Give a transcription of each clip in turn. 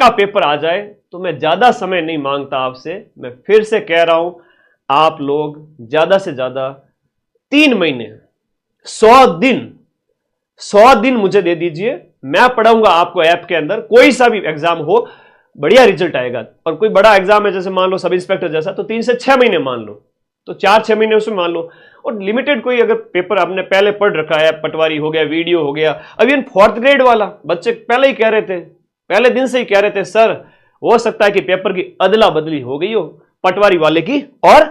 का पेपर आ जाए तो मैं ज्यादा समय नहीं मांगता आपसे, मैं फिर से कह रहा हूं, आप लोग ज्यादा से ज्यादा 3 महीने 100 दिन मुझे दे दीजिए, मैं पढ़ाऊंगा आपको ऐप के अंदर। कोई सा भी एग्जाम हो, बढ़िया रिजल्ट आएगा। और कोई बड़ा एग्जाम है जैसे मान लो सब इंस्पेक्टर जैसा, तो 3 से 6 महीने मान लो, तो 4-6 महीने उसमें मान लो। और लिमिटेड कोई अगर पेपर आपने पहले पढ़ रखा है, पटवारी हो गया, वीडियो हो गया, अभी 4th ग्रेड वाला बच्चे पहले ही कह रहे थे, पहले दिन से ही कह रहे थे, सर हो सकता है कि पेपर की अदला बदली हो गई हो, पटवारी वाले की और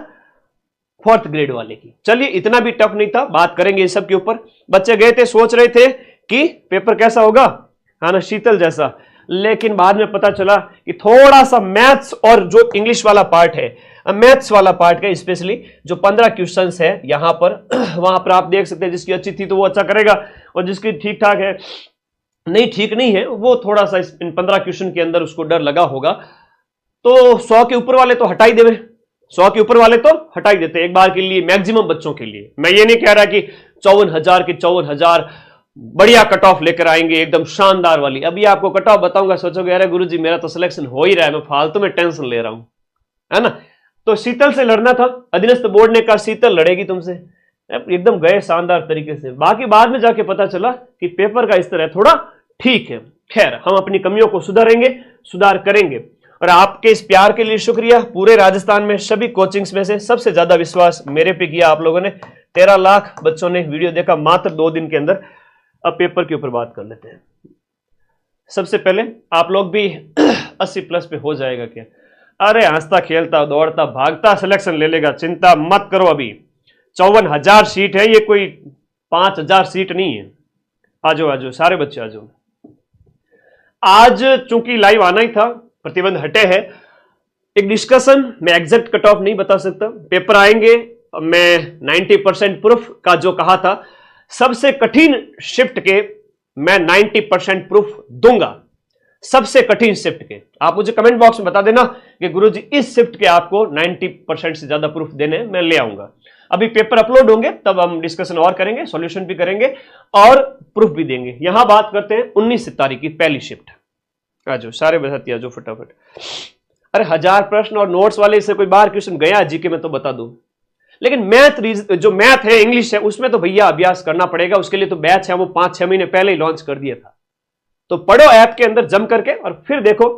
4th ग्रेड वाले की। चलिए इतना भी टफ नहीं था, बात करेंगे इस सब के ऊपर। बच्चे गए थे, सोच रहे थे कि पेपर कैसा होगा, हाँ ना, शीतल जैसा, लेकिन बाद में पता चला कि थोड़ा सा मैथ्स और जो इंग्लिश वाला पार्ट है, मैथ्स वाला पार्ट का स्पेशली जो 15 क्वेश्चंस है यहां पर, वहां पर आप देख सकते हैं जिसकी अच्छी थी तो वो अच्छा करेगा, और जिसकी ठीक ठाक है, नहीं ठीक नहीं है, वो थोड़ा सा इन 15 क्वेश्चन के अंदर उसको डर लगा होगा। तो 100 के ऊपर वाले तो हटा ही देवे, 100 के ऊपर वाले तो हटा ही देते एक बार के लिए, मैक्सिमम बच्चों के लिए। मैं ये नहीं कह रहा कि 54,000 के 54,000 बढ़िया कट ऑफ लेकर आएंगे एकदम शानदार वाली। अभी आपको कट ऑफ बताऊंगा, सोचोगे अरे गुरुजी मेरा तो सिलेक्शन हो ही रहा है, मैं फालतू में टेंशन ले रहा हूं, है ना। तो शीतल से लड़ना था, अधीनस्थ बोर्ड ने कहा शीतल लड़ेगी तुमसे, एकदम गए शानदार तरीके से। बाकी बाद में जाके पता चला कि पेपर का स्तर है थोड़ा ठीक है। खैर हम अपनी कमियों को सुधारेंगे, सुधार करेंगे। और आपके इस प्यार के लिए शुक्रिया। पूरे राजस्थान में सभी कोचिंग्स में से सबसे ज्यादा विश्वास मेरे पे किया आप लोगों ने। 13 लाख बच्चों ने वीडियो देखा मात्र 2 दिन के अंदर। अब पेपर के ऊपर बात कर लेते हैं। सबसे पहले आप लोग भी 80 प्लस पे हो जाएगा क्या? अरे हंसता खेलता दौड़ता भागता सिलेक्शन ले लेगा, चिंता मत करो। अभी 54,000 सीट है, ये कोई 5,000 सीट नहीं है। आजो आजो सारे बच्चे आजो। आज चूंकि लाइव आना ही था, प्रतिबंध हटे है, एक डिस्कशन, मैं एग्जैक्ट कट ऑफ नहीं बता सकता। पेपर आएंगे, मैं 90% प्रूफ का जो कहा था, सबसे कठिन शिफ्ट के मैं 90% प्रूफ दूंगा, सबसे कठिन शिफ्ट के। आप मुझे कमेंट बॉक्स में बता देना कि गुरुजी इस शिफ्ट के आपको 90% से ज्यादा प्रूफ देने, मैं ले आऊंगा। अभी पेपर अपलोड होंगे तब हम डिस्कशन और करेंगे, सॉल्यूशन भी करेंगे और प्रूफ भी देंगे। यहां बात करते हैं 19 तारीख की पहली शिफ्ट। आजो सारे बसाती आजो फटाफट। अरे 1000 प्रश्न और नोट्स वाले से कोई बाहर क्वेश्चन गया जीके में तो बता दो, लेकिन जो मैथ है, इंग्लिश है, उसमें तो भैया अभ्यास करना पड़ेगा। उसके लिए तो बैच है, वो 5-6 महीने पहले ही लॉन्च कर दिया था। तो पढ़ो ऐप के अंदर जम करके और फिर देखो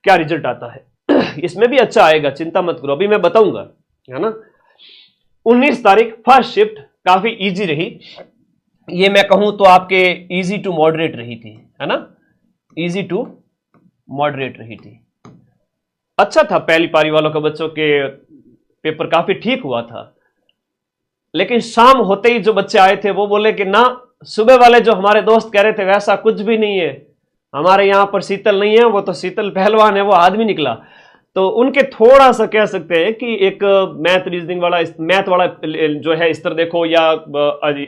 क्या रिजल्ट आता है। इसमें भी अच्छा आएगा, चिंता मत करो, अभी मैं बताऊंगा, है ना। 19 तारीख फर्स्ट शिफ्ट काफी इजी रही, ये मैं कहूं तो आपके इजी टू मॉडरेट रही थी, है ना, इजी टू मॉडरेट रही थी। अच्छा था, पहली पारी वालों का बच्चों के पेपर काफी ठीक हुआ था। लेकिन शाम होते ही जो बच्चे आए थे वो बोले कि ना, सुबह वाले जो हमारे दोस्त कह रहे थे वैसा कुछ भी नहीं है, हमारे यहां पर शीतल नहीं है, वो तो शीतल पहलवान है, वो आदमी निकला। तो उनके थोड़ा सा कह सकते हैं कि एक मैथ रीजनिंग वाला, मैथ वाला जो है स्तर देखो, या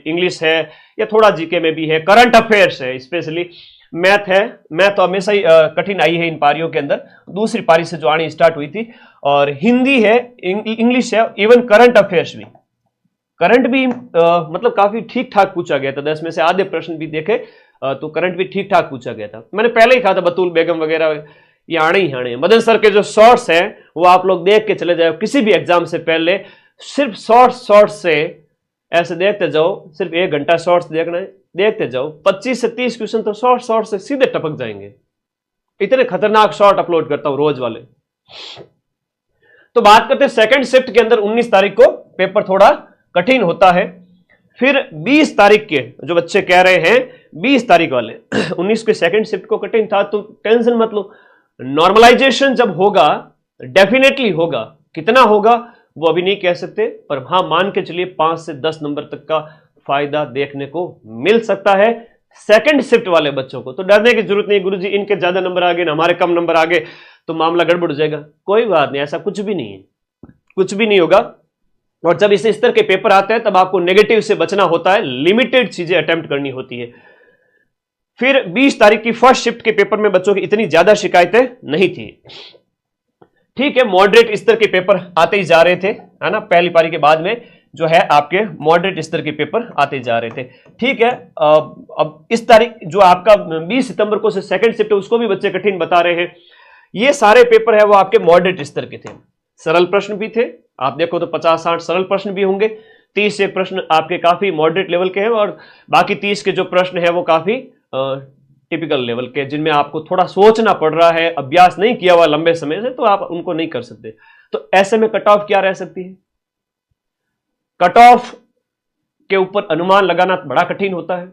इंग्लिश है, या थोड़ा जीके में भी है, करंट अफेयर्स है, स्पेशली मैथ है। मैथ तो हमेशा ही कठिन आई है इन पारियों के अंदर, दूसरी पारी से जो आनी स्टार्ट हुई थी। और हिंदी है, इंग्लिश है, इवन करंट अफेयर्स भी, करंट भी मतलब काफी ठीक ठाक पूछा गया था। 10 में से आधे प्रश्न भी देखे तो करंट भी ठीक ठाक पूछा गया था। मैंने पहले ही कहा था बतूल बेगम वगैरह ये आने ही आने। मदन सर के जो शॉर्ट्स हैं वो आप लोग देख के चले जाओ, किसी भी एग्जाम से पहले सिर्फ शॉर्ट्स से ऐसे देखते जाओ, सिर्फ 1 घंटा शॉर्ट्स देखना है, देखते जाओ, 25 से 30 क्वेश्चन तो शॉर्ट से सीधे टपक जाएंगे। इतने खतरनाक शॉर्ट अपलोड करता हूं रोज वाले। तो बात करते हैं सेकंड शिफ्ट के अंदर 19 तारीख को पेपर थोड़ा कठिन होता है। फिर 20 तारीख के जो बच्चे कह रहे हैं 20 तारीख वाले 19 के सेकंड शिफ्ट को कठिन था, तो टेंशन मत लो, नॉर्मलाइजेशन जब होगा डेफिनेटली होगा। कितना होगा वो अभी नहीं कह सकते, पर हाँ मान के चलिए 5 से 10 नंबर तक का फायदा देखने को मिल सकता है सेकंड शिफ्ट वाले बच्चों को। तो डरने की जरूरत नहीं, गुरुजी इनके ज्यादा नंबर आ गए ना हमारे कम नंबर आ गए तो मामला गड़बड़ हो जाएगा। कोई बात नहीं, ऐसा कुछ भी नहीं है, कुछ भी नहीं होगा। और जब इस स्तर के पेपर आते हैं तब आपको नेगेटिव से बचना होता है, लिमिटेड चीजें अटेम्प्ट करनी होती है। फिर 20 तारीख की फर्स्ट शिफ्ट के पेपर में बच्चों की इतनी ज्यादा शिकायतें नहीं थी, ठीक है, मॉडरेट स्तर के पेपर आते ही जा रहे थे, है ना। पहली पारी के बाद में जो है आपके मॉडरेट स्तर के पेपर आते जा रहे थे, ठीक है। अब इस तारीख जो आपका 20 सितंबर को से सेकंड शिफ्ट है उसको भी बच्चे कठिन बता रहे हैं। ये सारे पेपर है वो आपके मॉडरेट स्तर के थे, सरल प्रश्न भी थे, आप देखो तो 50-60 सरल प्रश्न भी होंगे, 30 से प्रश्न आपके काफी मॉडरेट लेवल के हैं और बाकी 30 के जो प्रश्न है वो काफी टिपिकल लेवल के, जिनमें आपको थोड़ा सोचना पड़ रहा है, अभ्यास नहीं किया हुआ लंबे समय से, तो आप उनको नहीं कर सकते। तो ऐसे में कट ऑफ क्या रह सकती है? कट ऑफ के ऊपर अनुमान लगाना बड़ा कठिन होता है।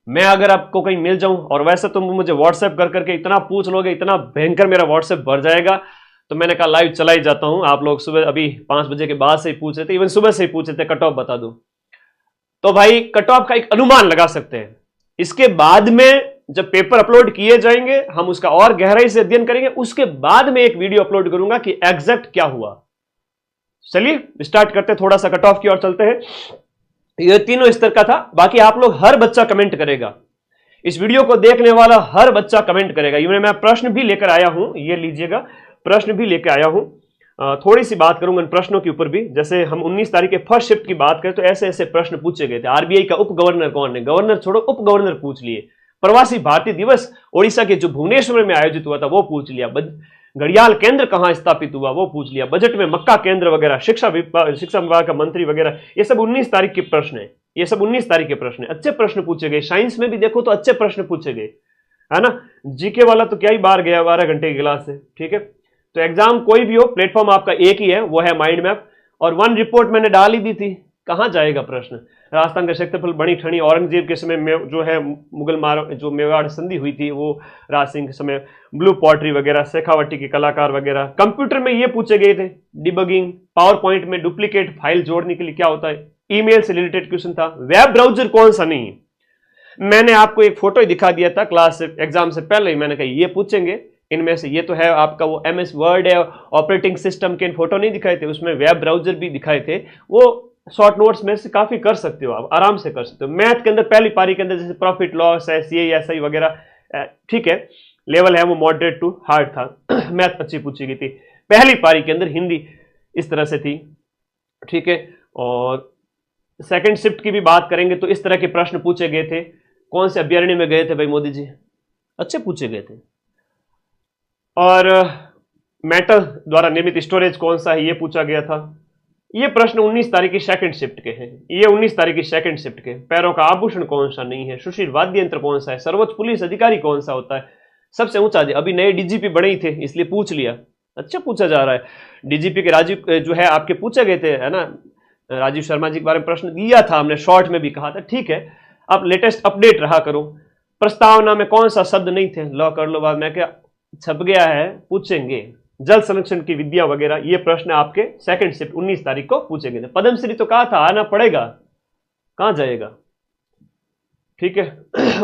मैं अगर आपको कहीं मिल जाऊं, और वैसे तो मुझे व्हाट्सएप कर करके इतना पूछ लोगे, इतना भयंकर मेरा व्हाट्सएप भर जाएगा, तो मैंने कहा लाइव चला ही जाता हूं। आप लोग सुबह अभी 5 बजे के बाद से ही पूछ रहे थे, इवन सुबह से ही पूछ रहे थे कट ऑफ बता दो, तो भाई कट ऑफ का एक अनुमान लगा सकते हैं। इसके बाद में जब पेपर अपलोड किए जाएंगे हम उसका और गहराई से अध्ययन करेंगे, उसके बाद में एक वीडियो अपलोड करूंगा कि एग्जैक्ट क्या हुआ। चलिए स्टार्ट करते हैं, थोड़ा सा कट ऑफ की ओर चलते हैं। ये तीनों स्तर का था, बाकी आप लोग हर बच्चा कमेंट करेगा, इस वीडियो को देखने वाला हर बच्चा कमेंट करेगा। इवन मैं प्रश्न भी लेकर आया हूं, ये लीजिएगा, प्रश्न भी लेकर आया हूं। थोड़ी सी बात करूंगा इन प्रश्नों के ऊपर भी। जैसे हम 19 तारीख के फर्स्ट शिफ्ट की बात करें तो ऐसे ऐसे प्रश्न पूछे गए थे। आरबीआई का उप गवर्नर कौन है? गवर्नर छोड़ो, उप गवर्नर पूछ लिए। प्रवासी भारतीय दिवस ओडिशा के जो भुवनेश्वर में आयोजित हुआ था वो पूछ लिया। घड़ियाल केंद्र कहां स्थापित हुआ वो पूछ लिया। बजट में मक्का केंद्र वगैरह, शिक्षा विभाग का मंत्री वगैरह, ये सब 19 तारीख के प्रश्न है। ये सब 19 तारीख के प्रश्न है, अच्छे प्रश्न पूछे गए। साइंस में भी देखो तो अच्छे प्रश्न पूछे गए, है ना। जीके वाला तो क्या ही बाहर गया 12 घंटे की क्लास से, ठीक है। तो एग्जाम कोई भी हो, प्लेटफॉर्म आपका एक ही है, वो है माइंड मैप। और 1 रिपोर्ट मैंने डाल ही दी थी, कहां जाएगा प्रश्न। राजस्थान का क्षेत्रफल बड़ी ठणी, औरंगजेब के समय में जो है मुगल जो मेवाड़ संधि हुई थी वो राज सिंह के समय, ब्लू पॉटरी वगैरह, शेखावटी के कलाकार वगैरह। कंप्यूटर में ये पूछे गए थे, डिबगिंग, पावर पॉइंट में डुप्लीकेट फाइल जोड़ने के लिए क्या होता है, ईमेल से रिलेटेड क्वेश्चन था। वेब ब्राउजर कौन सा नहीं, मैंने आपको एक फोटो ही दिखा दिया था क्लास से, एग्जाम से पहले ही मैंने कहा ये पूछेंगे इनमें से। ये तो है आपका वो MS वर्ड है, ऑपरेटिंग सिस्टम के फोटो नहीं दिखाए थे, उसमें वेब ब्राउजर भी दिखाए थे। वो शॉर्ट नोट्स में से काफी कर सकते हो, आप आराम से कर सकते हो। मैथ के अंदर पहली पारी के अंदर जैसे प्रॉफिट लॉस है, CASI वगैरह, ठीक है, लेवल है वो मॉडरेट टू हार्ड था। मैथ अच्छी पूछी गई थी पहली पारी के अंदर, हिंदी इस तरह से थी, ठीक है। और सेकंड शिफ्ट की भी बात करेंगे तो इस तरह के प्रश्न पूछे गए थे। कौन से अभ्यारण्य में गए थे भाई मोदी जी, अच्छे पूछे गए थे। और मेटल द्वारा निर्मित स्टोरेज कौन सा है, ये पूछा गया था। ये प्रश्न 19 तारीख की सेकंड शिफ्ट के हैं, ये 19 तारीख की सेकंड शिफ्ट के। पैरों का आभूषण कौन सा नहीं है, सुशील वाद्य यंत्र कौन सा है, सर्वोच्च पुलिस अधिकारी कौन सा होता है, सबसे ऊंचा, अभी नए DGP बने ही थे इसलिए पूछ लिया, अच्छा पूछा जा रहा है। DGP के राजीव जो है आपके पूछे गए थे, है ना, राजीव शर्मा जी के बारे में प्रश्न दिया था हमने, शॉर्ट में भी कहा था, ठीक है। आप लेटेस्ट अपडेट रहा करो। प्रस्तावना में कौन सा शब्द नहीं थे, लॉ कर लो बाद में क्या छप गया है, पूछेंगे। जल संरक्षण की विद्या वगैरह, ये प्रश्न आपके सेकंड शिफ्ट 19 तारीख को पूछे गए थे। पद्मश्री तो कहा था आना पड़ेगा, कहां जाएगा, ठीक है।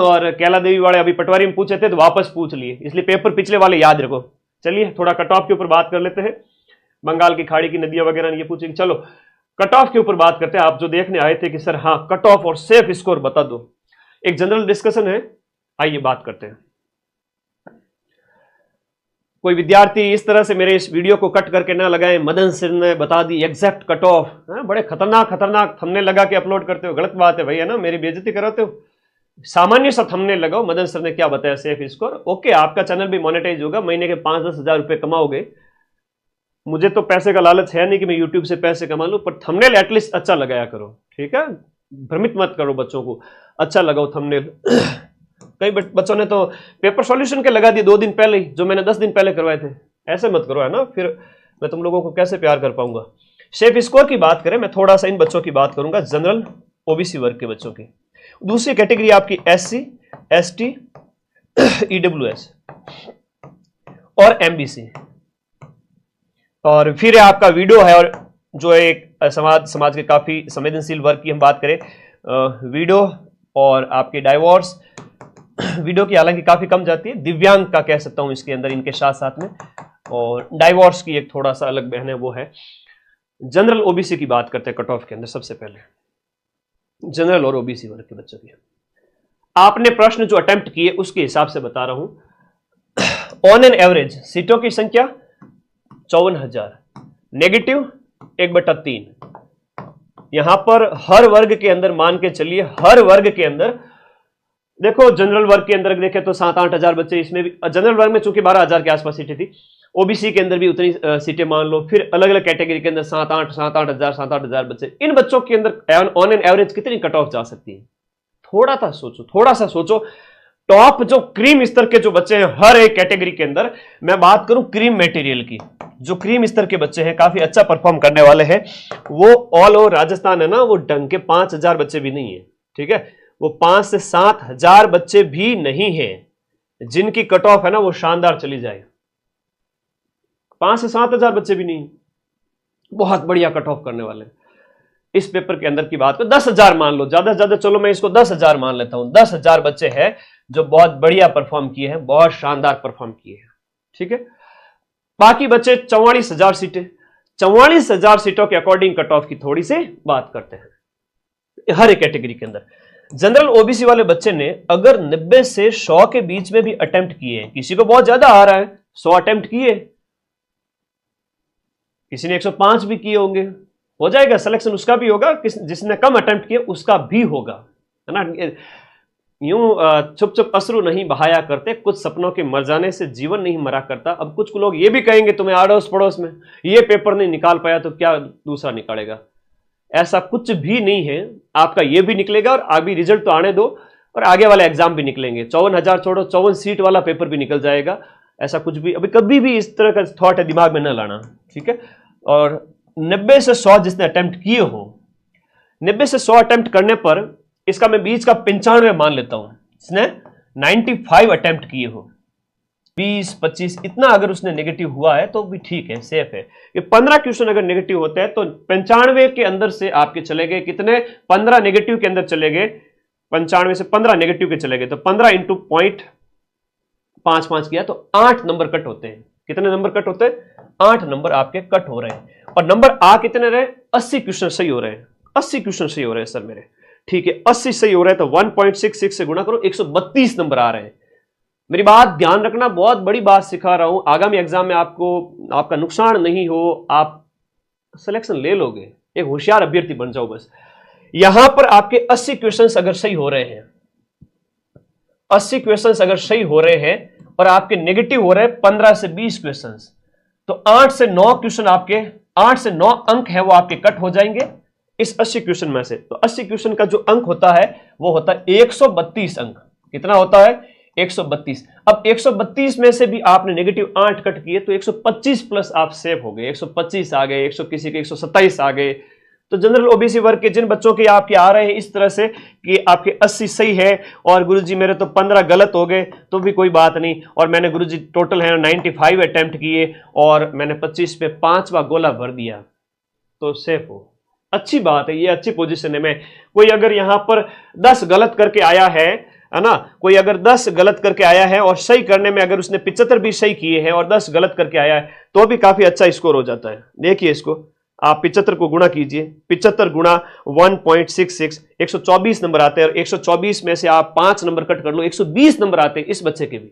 और कैला देवी वाले अभी पटवारी में पूछे थे तो वापस पूछ लिए, इसलिए पेपर पिछले वाले याद रखो। चलिए थोड़ा कट ऑफ के ऊपर बात कर लेते हैं। बंगाल की खाड़ी की नदियां वगैरह ये पूछेंगे। चलो कट ऑफ के ऊपर बात करते हैं। आप जो देखने आए थे कि सर हाँ कट ऑफ और सेफ स्कोर बता दो, एक जनरल डिस्कशन है, आइए बात करते हैं। कोई विद्यार्थी इस तरह से मेरे इस वीडियो को कट करके ना लगाए, मदन सर ने बता दी एग्जैक्ट कट ऑफ, बड़े खतरनाक थंबनेल लगा के अपलोड करते हो, गलत बात है भाई, है ना, मेरी बेइज्जती कराते हो। सामान्य सा थंबनेल लगाओ, मदन सर ने क्या बताया सेफ स्कोर, ओके, आपका चैनल भी मोनेटाइज होगा, महीने के 5-10 हजार रुपए कमाओगे। मुझे तो पैसे का लालच है नहीं कि मैं यूट्यूब से पैसे कमा लूं, पर थंबनेल एटलीस्ट अच्छा लगाया करो, ठीक है, भ्रमित मत करो बच्चों को, अच्छा लगाओ थंबनेल। कई बच्चों ने तो पेपर सॉल्यूशन के लगा दिए 2 दिन पहले ही, जो मैंने 10 दिन पहले करवाए थे। ऐसे मत करो, है ना, फिर मैं तुम लोगों को कैसे प्यार कर पाऊंगा। सेफ स्कोर की बात करें, मैं थोड़ा सा इन बच्चों की बात करूंगा, जनरल OBC वर्ग के बच्चों की। दूसरी कैटेगरी आपकी SC ST EWS और MBC। और फिर आपका वीडियो है, और जो एक समाज के काफी संवेदनशील वर्ग की हम बात करें, वीडियो और आपके डाइवोर्स, वीडियो की हालांकि काफी कम जाती है, दिव्यांग का कह सकता हूं इसके अंदर, इनके साथ साथ में, और डाइवोर्स की एक थोड़ा सा अलग बहन है, वो है। जनरल OBC की बात करते हैं कट ऑफ के अंदर। सबसे पहले जनरल और OBC वर्ग के बच्चों की आपने प्रश्न जो अटेम्प्ट किए उसके हिसाब से बता रहा हूं। ऑन एन एवरेज सीटों की संख्या 54,000, नेगेटिव 1/3। यहां पर हर वर्ग के अंदर मान के चलिए, हर वर्ग के अंदर देखो जनरल वर्ग के अंदर देखें तो 7-8 हजार बच्चे, इसमें भी जनरल वर्ग में चूंकि 12,000 के आसपास सीटें थी, ओबीसी के अंदर भी उतनी सीटें मान लो, फिर अलग अलग कैटेगरी के अंदर 7-8 हजार बच्चे। इन बच्चों के अंदर ऑन एन एवरेज कितनी कट ऑफ जा सकती है? थोड़ा सा सोचो। टॉप जो क्रीम स्तर के जो बच्चे हैं हर एक कैटेगरी के अंदर, मैं बात करूं क्रीम मटेरियल की, जो क्रीम स्तर के बच्चे हैं, काफी अच्छा परफॉर्म करने वाले हैं, वो ऑल ओवर राजस्थान है ना, वो ढंग के 5,000 बच्चे भी नहीं है, ठीक है, वो 5 से 7 हजार बच्चे भी नहीं है जिनकी कट ऑफ है ना वो शानदार चली जाए। 5 से 7 हजार बच्चे भी नहीं, बहुत बढ़िया कट ऑफ करने वाले। इस पेपर के अंदर की बात को 10,000 मान लो, ज्यादा से ज्यादा, चलो मैं इसको 10,000 मान लेता हूं। 10,000 बच्चे हैं जो बहुत बढ़िया परफॉर्म किए हैं, बहुत शानदार परफॉर्म किए हैं, ठीक है। बाकी बच्चे 44,000 सीटें, 44,000 सीटों के अकॉर्डिंग कट ऑफ की थोड़ी सी बात करते हैं हर एक कैटेगरी के अंदर। जनरल ओबीसी वाले बच्चे ने अगर 90 से 100 के बीच में भी अटेम्प्ट किए, किसी को बहुत ज्यादा आ रहा है, 100 अटेम्प्ट किए, किसी ने 105 भी किए होंगे, हो जाएगा सिलेक्शन, उसका भी होगा, जिसने कम अटेम्प्ट किए उसका भी होगा, है ना। यूं चुप चुप अश्रु नहीं बहाया करते, कुछ सपनों के मर जाने से जीवन नहीं मरा करता। अब कुछ लोग ये भी कहेंगे तुम्हें आड़ोस पड़ोस में ये पेपर नहीं निकाल पाया तो क्या दूसरा निकालेगा, ऐसा कुछ भी नहीं है, आपका ये भी निकलेगा और अभी रिजल्ट तो आने दो और आगे वाले एग्जाम भी निकलेंगे। 54,000 छोड़ो, 54 सीट वाला पेपर भी निकल जाएगा, ऐसा कुछ भी अभी कभी भी इस तरह का थॉट है दिमाग में न लाना, ठीक है। और 90 से 100 जिसने अटेम्प्ट किए हो, 90 से 100 अटेम्प्ट करने पर इसका मैं बीच का 95 मान लेता हूं, इसने 95 अटेम्प्ट किए हो, 20-25 इतना अगर उसने नेगेटिव हुआ है तो भी ठीक है, सेफ है। ये 15 क्वेश्चन अगर नेगेटिव होते हैं तो 95 के अंदर से आपके चले गए कितने, 15 नेगेटिव के अंदर चले गए, 95 से 15 नेगेटिव के चले गए तो 15 इंटू 0.55 किया तो 8 नंबर कट होते हैं। कितने नंबर कट होते हैं? 8 नंबर आपके कट हो रहे हैं। और नंबर आ कितने रहे? 80 क्वेश्चन सही हो रहे हैं, 80 क्वेश्चन सही हो रहे हैं सर मेरे, ठीक है, 80 सही हो रहे हैं तो 1.66 से गुणा करो, 132 नंबर आ रहे हैं। मेरी बात ध्यान रखना, बहुत बड़ी बात सिखा रहा हूं, आगामी एग्जाम में आपको आपका नुकसान नहीं हो, आप सिलेक्शन ले लोगे, एक होशियार अभ्यर्थी बन जाओ बस। यहां पर आपके 80 क्वेश्चंस अगर सही हो रहे हैं, 80 क्वेश्चंस अगर सही हो रहे हैं और आपके नेगेटिव हो रहे हैं 15 से 20 क्वेश्चंस, तो 8 से 9 क्वेश्चन आपके, 8 से 9 अंक है वो आपके कट हो जाएंगे इस 80 क्वेश्चन में से। तो 80 क्वेश्चन का जो अंक होता है वो होता है 132 अंक। कितना होता है? 132। अब 132 में से भी आपने नेगेटिव 8 कट किए तो 125 प्लस आप सेव हो गए, 125 आ गए, 100 किसी के 127 आ गए। तो जनरल ओबीसी वर्ग के जिन बच्चों के आपके आ रहे हैं इस तरह से कि आपके 80 सही है और गुरुजी मेरे तो 15 गलत हो गए, तो भी कोई बात नहीं, और मैंने गुरुजी टोटल है 95 अटेम्प्ट किए और मैंने 25 पे 5वां गोला भर दिया, तो सेफ हो। अच्छी बात है, ये अच्छी पोजीशन है। में कोई अगर यहां पर 10 गलत करके आया है ना, कोई अगर 10 गलत करके आया है और सही करने में अगर उसने 75 भी सही किए हैं और 10 गलत करके आया है तो भी काफी अच्छा स्कोर हो जाता है। देखिए इसको आप 75 को गुणा कीजिए, 75 गुणा 1.66, 124 नंबर आते हैं और 124 में से आप 5 नंबर कट कर लो, 120 नंबर आते हैं इस बच्चे के भी,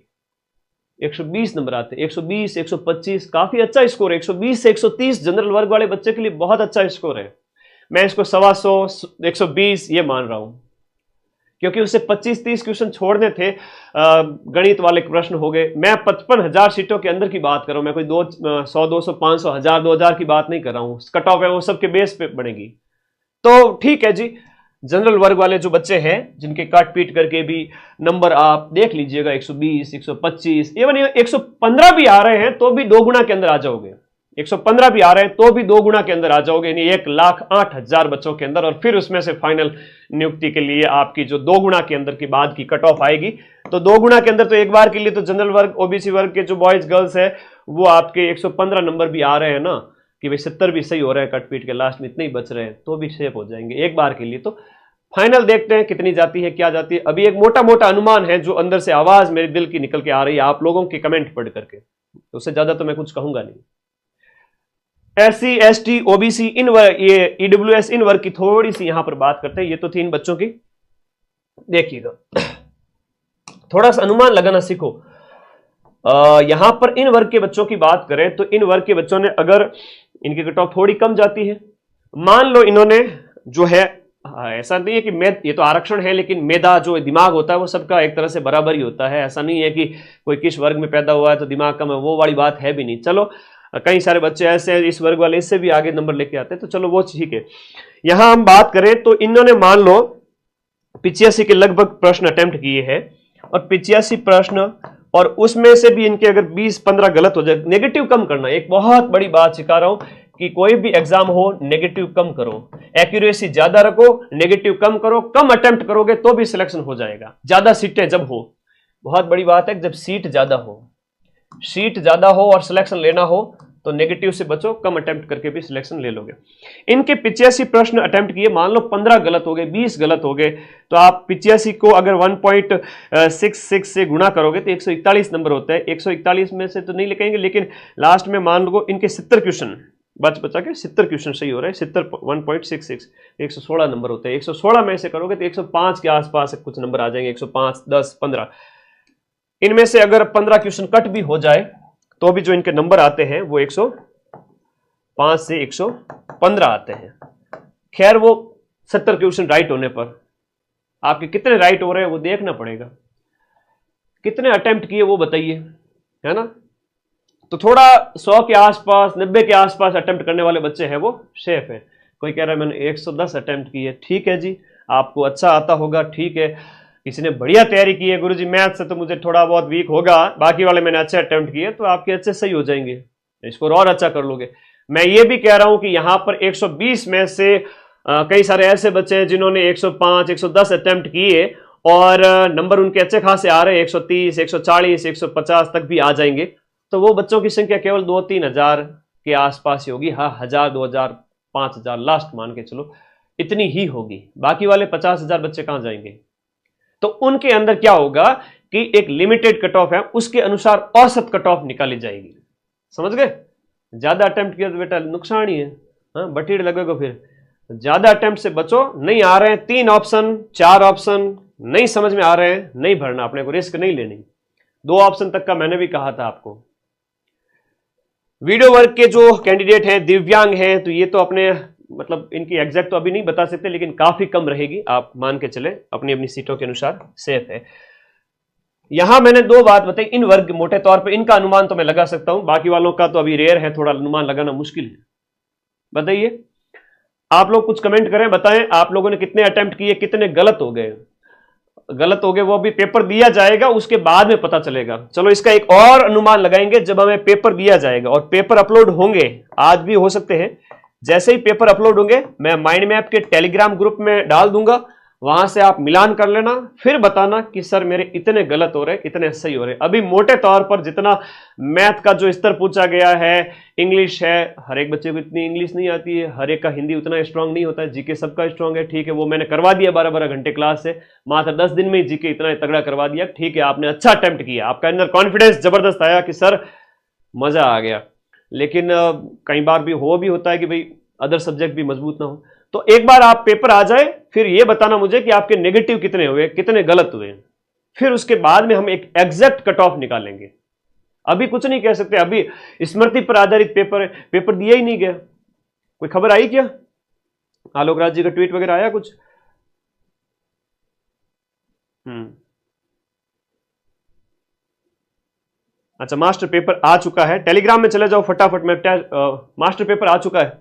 120 नंबर आते हैं, 120, 125 काफी अच्छा स्कोर है। 120 से 130 जनरल वर्ग वाले बच्चे के लिए बहुत अच्छा स्कोर है। मैं इसको 125, 120 ये मान रहा हूं क्योंकि उसे 25-30 क्वेश्चन छोड़ने थे, गणित वाले प्रश्न हो गए। मैं 55,000 सीटों के अंदर की बात कर रहा हूं, मैं कोई 100, 200, 500, 1000, 2000 की बात नहीं कर रहा हूं। कट ऑफ है वो सबके बेस पे बनेगी, तो ठीक है जी। जनरल वर्ग वाले जो बच्चे हैं जिनके काट पीट करके भी नंबर आप देख लीजिएगा 120, 125, इवन 115 भी आ रहे हैं तो भी 2 गुना के अंदर आ जाओगे, 115 भी आ रहे हैं तो भी 2 गुना के अंदर आ जाओगे, यानी 1,08,000 बच्चों के अंदर। और फिर उसमें से फाइनल नियुक्ति के लिए आपकी जो 2 गुना के अंदर की बाद की कट ऑफ आएगी, तो 2 गुना के अंदर तो एक बार के लिए तो जनरल वर्ग ओबीसी वर्ग के जो बॉयज गर्ल्स है वो आपके 115 नंबर भी आ रहे हैं ना, कि भाई 70 भी सही हो रहे हैं, कट पीट के लास्ट में इतने ही बच रहे हैं, तो भी सेफ हो जाएंगे एक बार के लिए। तो फाइनल देखते हैं कितनी जाती है, क्या जाती है। अभी एक मोटा मोटा अनुमान है जो अंदर से आवाज मेरे दिल की निकल के आ रही है आप लोगों के कमेंट पढ़ करके, तो उससे ज्यादा तो मैं कुछ कहूंगा नहीं। SC, ST, OBC इन वर्ग, ये EWS इन वर्ग की थोड़ी सी यहां पर बात करते हैं। ये तो थी इन बच्चों की, देखिएगा थोड़ा सा अनुमान लगाना सीखो। यहां पर इन वर्ग के बच्चों की बात करें तो इन वर्ग के बच्चों ने अगर इनकी कट ऑफ थोड़ी कम जाती है, मान लो इन्होंने जो है ऐसा नहीं है कि ये तो आरक्षण है, लेकिन मेधा जो दिमाग होता है वो सबका एक तरह से बराबर ही होता है। ऐसा नहीं है कि कोई किस वर्ग में पैदा हुआ है तो दिमाग कम है, वो वाली बात है भी नहीं। चलो कई सारे बच्चे ऐसे हैं इस वर्ग वाले इससे भी आगे नंबर लेके आते हैं, तो चलो वो ठीक है। यहां हम बात करें तो इन्होंने मान लो 85 के लगभग प्रश्न अटेम्प्ट किए हैं, और 85 प्रश्न, और उसमें से भी इनके अगर 20-15 गलत हो जाए, नेगेटिव कम करना। एक बहुत बड़ी बात सिखा रहा हूं कि कोई भी एग्जाम हो नेगेटिव कम करो, एक्यूरेसी ज्यादा रखो, नेगेटिव कम करो। कम अटेम्प्ट करोगे तो भी सिलेक्शन हो जाएगा। ज्यादा सीटें जब हो, बहुत बड़ी बात है, जब सीट ज्यादा हो और सिलेक्शन लेना हो तो नेगेटिव से बचो, कम अटेम्प्ट करके भी सिलेक्शन ले लोगे। इनके 85 प्रश्न अटेम्प्ट किए, मान लो 15 गलत हो गए, 20 गलत हो गए, तो आप 85 को अगर 1.66 से गुणा करोगे तो 141 नंबर होता है। 141 में से तो नहीं लिखेंगे, लेकिन लास्ट में मान लो इनके 70 क्वेश्चन बचा के 70 क्वेश्चन सही हो रहा है, 70 1.66 116 नंबर होते हैं। 116 में से करोगे तो 105 के आसपास कुछ नंबर आ जाएंगे, 105, 10, 15। इनमें से अगर 15 क्वेश्चन कट भी हो जाए तो भी जो इनके नंबर आते हैं वो 105 से 115 आते हैं। खैर वो 70 क्वेश्चन राइट होने पर आपके कितने राइट हो रहे हैं वो देखना पड़ेगा। कितने अटेम्प्ट किए वो बताइए, है ना। तो थोड़ा 100 के आसपास, 90 के आसपास अटेम्प्ट करने वाले बच्चे हैं वो सेफ है। कोई कह रहा है मैंने 110 अटेम्प्ट किए, ठीक है जी, आपको अच्छा आता होगा, ठीक है। किसी ने बढ़िया तैयारी की है, गुरुजी मैथ से तो मुझे थोड़ा बहुत वीक होगा, बाकी वाले मैंने अच्छे अटेम्प्ट किए, तो आपके अच्छे सही हो जाएंगे, स्कोर और अच्छा कर लोगे। मैं ये भी कह रहा हूं कि यहां पर 120 में से कई सारे ऐसे बच्चे हैं जिन्होंने 105, 110 अटेम्प्ट किए और नंबर उनके अच्छे खासे आ रहे हैं, 130, 140, 150 तक भी आ जाएंगे। तो वो बच्चों की संख्या केवल 2-3 हजार के आसपास ही होगी। हाँ, 1000, 2000, 5000 लास्ट मान के चलो, इतनी ही होगी। बाकी वाले 50,000 बच्चे कहां जाएंगे। तो उनके अंदर क्या होगा कि एक लिमिटेड कट ऑफ है, उसके अनुसार औसत कट ऑफ निकाली जाएगी। समझ गए। ज्यादा अटेम्प्ट किया तो बेटा नुकसान ही है, हाँ, बटीड़ लगेगा। फिर ज्यादा अटेम्प्ट से बचो। नहीं आ रहे हैं 3 ऑप्शन, 4 ऑप्शन नहीं समझ में आ रहे हैं, नहीं भरना, अपने को रिस्क नहीं लेनी। 2 ऑप्शन तक का मैंने भी कहा था आपको। वीडियो वर्क के जो कैंडिडेट हैं, दिव्यांग हैं, तो ये तो अपने मतलब इनकी एग्जैक्ट तो अभी नहीं बता सकते, लेकिन काफी कम रहेगी, आप मान के चले, अपनी अपनी सीटों के अनुसार सेफ है। यहां मैंने 2 बात बताई। इन वर्ग मोटे तौर पे इनका अनुमान तो मैं लगा सकता हूं, बाकी वालों का तो अभी रेयर है, थोड़ा अनुमान लगाना मुश्किल है। बताइए आप लोग, कुछ कमेंट करें, बताएं आप लोगों ने कितने अटेम्प्ट किए, कितने गलत हो गए। गलत हो गए वो अभी पेपर दिया जाएगा, उसके बाद में पता चलेगा। चलो इसका एक और अनुमान लगाएंगे जब हमें पेपर दिया जाएगा और पेपर अपलोड होंगे, आज भी हो सकते हैं। जैसे ही पेपर अपलोड होंगे मैं माइंड मैप के टेलीग्राम ग्रुप में डाल दूंगा, वहां से आप मिलान कर लेना, फिर बताना कि सर मेरे इतने गलत हो रहे, इतने सही हो रहे। अभी मोटे तौर पर जितना मैथ का जो स्तर पूछा गया है, इंग्लिश है, हर एक बच्चे को इतनी इंग्लिश नहीं आती है, हर एक का हिंदी उतना स्ट्रांग नहीं होता है, जीके सबका स्ट्रांग है, ठीक है, वो मैंने करवा दिया 12-12 घंटे क्लास से, मात्र 10 दिन में ही जीके इतना तगड़ा करवा दिया, ठीक है, आपने अच्छा अटेम्प्ट किया, आपका अंदर कॉन्फिडेंस जबरदस्त आया कि सर मजा आ गया। लेकिन कई बार भी होता है कि भाई अदर सब्जेक्ट भी मजबूत ना हो। तो एक बार आप पेपर आ जाए, फिर ये बताना मुझे कि आपके नेगेटिव कितने हुए, कितने गलत हुए, फिर उसके बाद में हम एक एग्जैक्ट कट ऑफ निकालेंगे। अभी कुछ नहीं कह सकते, अभी स्मृति पर आधारित पेपर दिया ही नहीं गया। कोई खबर आई क्या, आलोक राज जी का ट्वीट वगैरह आया कुछ? अच्छा, मास्टर पेपर आ चुका है, टेलीग्राम में चले जाओ फटाफट। मास्टर पेपर आ चुका है,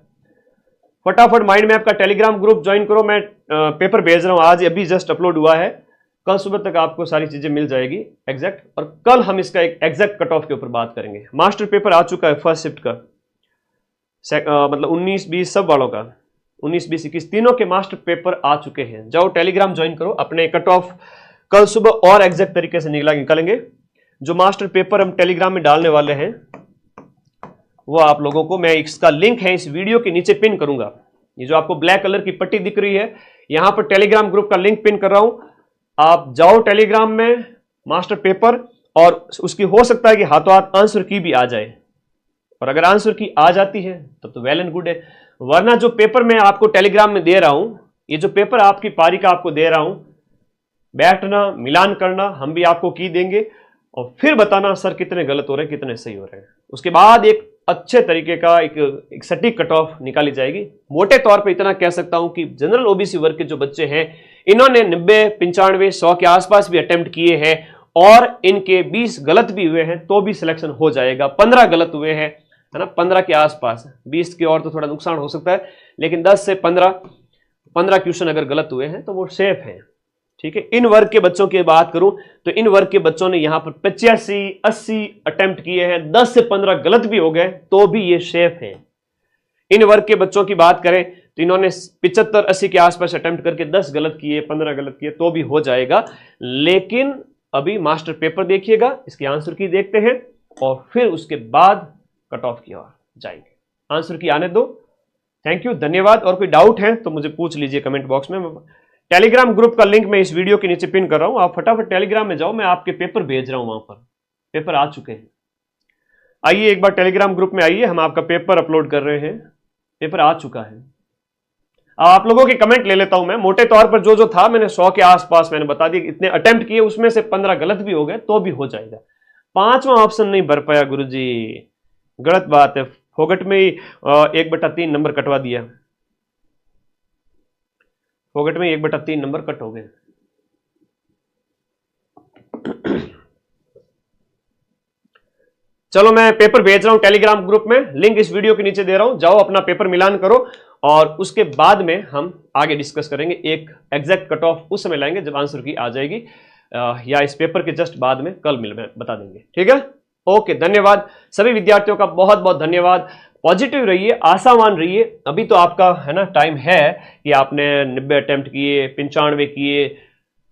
फटाफट माइंड मैप का टेलीग्राम ग्रुप ज्वाइन करो। मैं पेपर भेज रहा हूं, आज अभी जस्ट अपलोड हुआ है, कल सुबह तक आपको सारी चीजें मिल जाएगी एग्जैक्ट, और कल हम इसका एक एग्जैक्ट कट ऑफ के ऊपर बात करेंगे। मास्टर पेपर आ चुका है फर्स्ट शिफ्ट का, मतलब 19-20 सब वालों का, 19-20-21 तीनों के मास्टर पेपर आ चुके हैं। जाओ टेलीग्राम ज्वाइन करो, अपने कट ऑफ कल सुबह और एग्जैक्ट तरीके से निकालेंगे। जो मास्टर पेपर हम टेलीग्राम में डालने वाले हैं वो आप लोगों को मैं, इसका लिंक है इस वीडियो के नीचे पिन करूंगा। ये जो आपको ब्लैक कलर की पट्टी दिख रही है, यहां पर टेलीग्राम ग्रुप का लिंक पिन कर रहा हूं। आप जाओ टेलीग्राम में, मास्टर पेपर, और उसकी हो सकता है कि हाथों हाथ आंसर की भी आ जाए, और अगर आंसर की आ जाती है तब तो वेल एंड गुड है। वरना जो पेपर मैं आपको टेलीग्राम में दे रहा हूं, ये जो पेपर आपकी पारी का आपको दे रहा हूं, बैठना, मिलान करना, हम भी आपको की देंगे और फिर बताना सर कितने गलत हो रहे हैं, कितने सही हो रहे हैं। उसके बाद एक अच्छे तरीके का एक सटीक कट ऑफ निकाली जाएगी। मोटे तौर पे इतना कह सकता हूं कि जनरल ओबीसी वर्ग के जो बच्चे हैं इन्होंने 90, 95, 100 के आसपास भी अटेम्प्ट किए हैं और इनके 20 गलत भी हुए हैं तो भी सिलेक्शन हो जाएगा। 15 गलत हुए हैं, है ना, 15 के आसपास, 20 की और तो थोड़ा नुकसान हो सकता है, लेकिन 10 से 15 क्वेश्चन अगर गलत हुए हैं तो वो सेफ हैं। ठीक है, इन वर्ग के बच्चों की बात करूं तो इन वर्ग के बच्चों ने यहां पर 85, 80 अटेम्प्ट किए हैं, 10 से 15 गलत भी हो गए तो भी ये सेफ हैं। इन वर्ग के बच्चों की बात करें तो इन्होंने 75, 80 के आसपास अटेम्प्ट करके 10 गलत किए, 15 गलत किए तो भी हो जाएगा। लेकिन अभी मास्टर पेपर देखिएगा, इसके आंसर की देखते हैं और फिर उसके बाद कट ऑफ की ओर जाएंगे। आंसर की आने दो। थैंक यू, धन्यवाद। और कोई डाउट है तो मुझे पूछ लीजिए कमेंट बॉक्स में। टेलीग्राम ग्रुप का लिंक मैं इस वीडियो के नीचे पिन कर रहा हूं, आप फटाफट टेलीग्राम में जाओ, मैं आपके पेपर भेज रहा हूं, वहां पर पेपर आ चुके हैं। आइए एक बार टेलीग्राम ग्रुप में आइए, हम आपका पेपर अपलोड कर रहे हैं, पेपर आ चुका है। आप लोगों के कमेंट ले लेता हूं मैं। मोटे तौर पर जो था मैंने 100 के आसपास मैंने बता दिया, इतने अटेम्प्ट किए उसमें से 15 गलत भी हो गए तो भी हो जाएगा। 5वां ऑप्शन नहीं भर पाया गुरुजी, गलत बात है, फोगट में ही 1/3 नंबर कटवा दिया, फोगट में 1/3 नंबर कट हो गए। चलो मैं पेपर भेज रहा हूं टेलीग्राम ग्रुप में, लिंक इस वीडियो के नीचे दे रहा हूं, जाओ अपना पेपर मिलान करो और उसके बाद में हम आगे डिस्कस करेंगे। एक एग्जैक्ट कट ऑफ उस समय लाएंगे जब आंसर की आ जाएगी, या इस पेपर के जस्ट बाद में कल बता देंगे। ठीक है, ओके, धन्यवाद सभी विद्यार्थियों का, बहुत बहुत धन्यवाद। पॉजिटिव रहिए, आशावान रहिए। अभी तो आपका है ना टाइम है कि आपने 90 अटेम्प्ट किए, 95 किए,